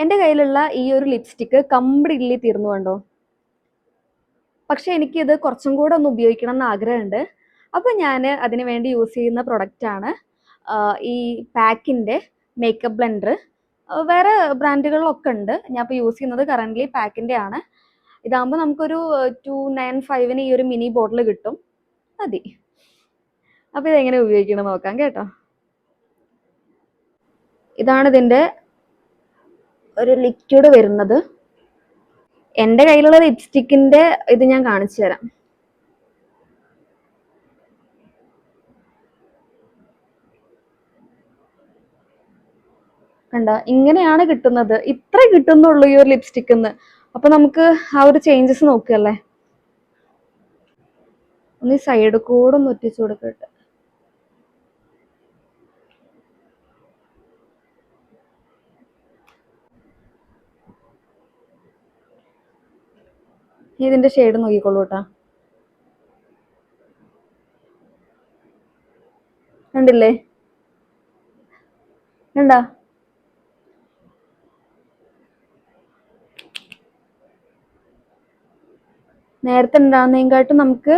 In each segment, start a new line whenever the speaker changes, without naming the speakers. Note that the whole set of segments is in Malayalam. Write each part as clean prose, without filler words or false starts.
എൻ്റെ കയ്യിലുള്ള ഈ ഒരു ലിപ്സ്റ്റിക്ക് കംപ്ലീറ്റ്ലി തീർന്നു കണ്ടോ. പക്ഷെ എനിക്കിത് കുറച്ചും കൂടെ ഒന്ന് ഉപയോഗിക്കണം എന്ന് ആഗ്രഹമുണ്ട്. അപ്പോൾ ഞാൻ അതിന് വേണ്ടി യൂസ് ചെയ്യുന്ന പ്രൊഡക്റ്റാണ് ഈ പാക്കിൻ്റെ മേക്കപ്പ് ബ്ലെൻഡർ. വേറെ ബ്രാൻഡുകളിലൊക്കെ ഉണ്ട്. ഞാൻ ഇപ്പോൾ യൂസ് ചെയ്യുന്നത് കറൻ്റ്ലി പാക്കിൻ്റെ ആണ്. ഇതാകുമ്പോൾ നമുക്കൊരു 295 ഈ ഒരു മിനി ബോട്ടിൽ കിട്ടും. മതി. അപ്പോൾ ഇതെങ്ങനെ ഉപയോഗിക്കണം നോക്കാം കേട്ടോ. ഇതാണ് ഇതിൻ്റെ ഒരു ലിക്വിഡ് വരുന്നത്. എൻ്റെ കയ്യിലുള്ള ലിപ്സ്റ്റിക്കിൻ്റെ ഇത് ഞാൻ കാണിച്ചു തരാം. കണ്ട, ഇങ്ങനെയാണ് കിട്ടുന്നത്. ഇത്ര കിട്ടുന്നുള്ളൂ ഈ ഒരു ലിപ്സ്റ്റിക്കിന്ന്. അപ്പൊ നമുക്ക് ആ ഒരു ചേഞ്ചസ് നോക്കുകയല്ലേ. ഒന്ന് ഈ സൈഡ് കൂടെ ഒന്ന് ഒറ്റിച്ചു കൊടുക്കട്ടെ. ഇതിന്റെ ഷെയ്ഡ് നോക്കിക്കോളൂ കേട്ടാ. കണ്ടില്ലേ? കണ്ടാ? നേരത്തെ ഉണ്ടാകുന്നതിനെക്കാട്ടും നമുക്ക്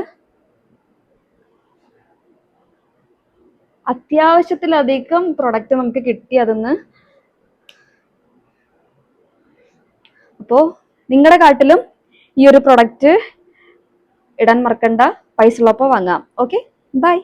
അത്യാവശ്യത്തിലധികം പ്രൊഡക്റ്റ് നമുക്ക് കിട്ടി അതിന്ന്. അപ്പോൾ നിങ്ങളുടെ കാട്ടിലും ഈ ഒരു പ്രൊഡക്റ്റ് ഇടാൻ മറക്കണ്ട. പൈസ ഉള്ളപ്പോൾ വാങ്ങാം. Okay, by.